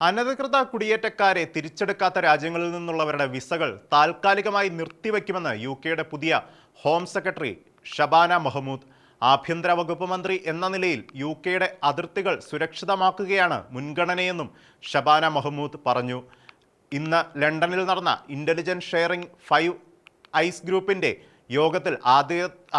അനധികൃത കുടിയേറ്റക്കാരെ തിരിച്ചെടുക്കാത്ത രാജ്യങ്ങളിൽ നിന്നുള്ളവരുടെ വിസകൾ താൽക്കാലികമായി നിർത്തിവെക്കുമെന്ന് യുകെയുടെ പുതിയ ഹോം സെക്രട്ടറി ഷബാന മഹ്മൂദ്. ആഭ്യന്തര വകുപ്പ് മന്ത്രി എന്ന നിലയിൽ യുകെയുടെ അതിർത്തികൾ സുരക്ഷിതമാക്കുകയാണ് മുൻഗണനയെന്നും ഷബാന മഹ്മൂദ് പറഞ്ഞു. ഇന്ന് ലണ്ടനിൽ നടന്ന ഇന്റലിജൻസ് ഷെയറിംഗ് 5 ഐസ് ഗ്രൂപ്പിന്റെ യോഗത്തിൽ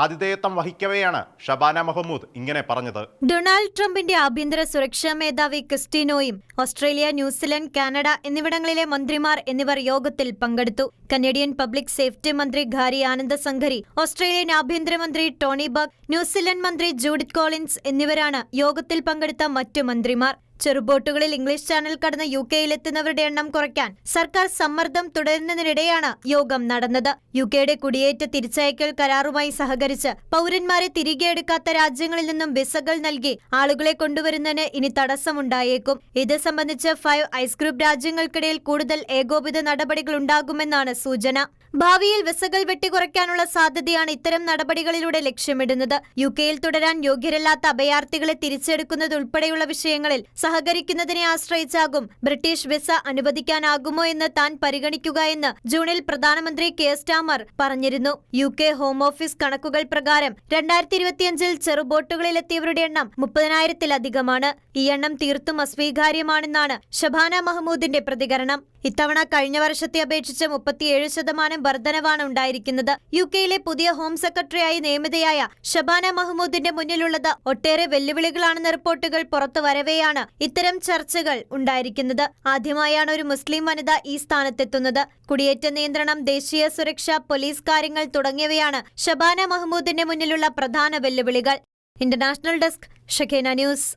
ആതിഥേയത്വം വഹിക്കവെയാണ് ഷബാന മഹ്മൂദ് ഇങ്ങനെ പറഞ്ഞത്. ഡൊണാൾഡ് ട്രംപിന്റെ ആഭ്യന്തര സുരക്ഷാ മേധാവി ക്രിസ്റ്റീനോയും ഓസ്ട്രേലിയ, ന്യൂസിലൻഡ്, കാനഡ എന്നിവിടങ്ങളിലെ മന്ത്രിമാർ എന്നിവർ യോഗത്തിൽ പങ്കെടുത്തു. കനേഡിയൻ പബ്ലിക് സേഫ്റ്റി മന്ത്രി ഘാരി ആനന്ദ സംഘരി, ഓസ്ട്രേലിയൻ ആഭ്യന്തരമന്ത്രി ടോണി ബഗ്, ന്യൂസിലൻഡ് മന്ത്രി ജൂഡിത്ത് കോളിൻസ് എന്നിവരാണ് യോഗത്തിൽ പങ്കെടുത്ത മറ്റു മന്ത്രിമാർ. ചെറുബോട്ടുകളിൽ ഇംഗ്ലീഷ് ചാനൽ കടന്ന് യുകെയിലെത്തുന്നവരുടെ എണ്ണം കുറയ്ക്കാൻ സർക്കാർ സമ്മർദ്ദം തുടരുന്നതിനിടെയാണ് യോഗം നടന്നത്. യുകെയുടെ കുടിയേറ്റ തിരിച്ചയക്കൽ കരാറുമായി സഹകരിച്ച് പൗരന്മാരെ തിരികെ എടുക്കാത്ത രാജ്യങ്ങളിൽ നിന്നും വിസകൾ നൽകി ആളുകളെ കൊണ്ടുവരുന്നതിന് ഇനി തടസ്സമുണ്ടായേക്കും. ഇത് സംബന്ധിച്ച് 5 ഐസ് ഗ്രൂപ്പ് രാജ്യങ്ങൾക്കിടയിൽ കൂടുതൽ ഏകോപിത നടപടികൾ ഉണ്ടാകുമെന്നാണ് സൂചന. ഭാവിയിൽ വിസകൾ വെട്ടിക്കുറയ്ക്കാനുള്ള സാധ്യതയാണ് ഇത്തരം നടപടികളിലൂടെ ലക്ഷ്യമിടുന്നത്. യുകെയിൽ തുടരാൻ യോഗ്യരല്ലാത്ത അഭയാർത്ഥികളെ തിരിച്ചെടുക്കുന്നതുൾപ്പെടെയുള്ള വിഷയങ്ങളിൽ സഹകരിക്കുന്നതിനെ ആശ്രയിച്ചാകും ബ്രിട്ടീഷ് വിസ അനുവദിക്കാനാകുമോ എന്ന് താൻ പരിഗണിക്കുക എന്ന് ജൂണിൽ പ്രധാനമന്ത്രി കെയർ സ്റ്റാമർ പറഞ്ഞിരുന്നു. യുകെ ഹോം ഓഫീസ് കണക്കുകൾ പ്രകാരം 2025-ൽ ചെറുബോട്ടുകളിലെത്തിയവരുടെ എണ്ണം 30,000-ത്തിലധികമാണ്. ഈ എണ്ണം തീർത്തും അസ്വീകാര്യമാണെന്നാണ് ഷബാന മഹ്മൂദിന്റെ പ്രതികരണം. ഇത്തവണ കഴിഞ്ഞ വർഷത്തെ അപേക്ഷിച്ച് 37% വർധനവാണ് ഉണ്ടായിരിക്കുന്നത്. യുകെയിലെ പുതിയ ഹോം സെക്രട്ടറിയായി നിയമിതയായ ഷബാന മഹ്മൂദിന്റെ മുന്നിലുള്ളത് ഒട്ടേറെ വെല്ലുവിളികളാണെന്ന റിപ്പോർട്ടുകൾ പുറത്തു വരവെയാണ് ഇത്തരം ചർച്ചകൾ ഉണ്ടായിരിക്കുന്നത്. ആദ്യമായാണ് ഒരു മുസ്ലിം വനിത ഈ സ്ഥാനത്തെത്തുന്നത്. കുടിയേറ്റ നിയന്ത്രണം, ദേശീയ സുരക്ഷ, പോലീസ് കാര്യങ്ങൾ തുടങ്ങിയവയാണ് ഷബാന മഹ്മൂദിന്റെ മുന്നിലുള്ള പ്രധാന വെല്ലുവിളികൾ. International desk, ഷെഖേന news.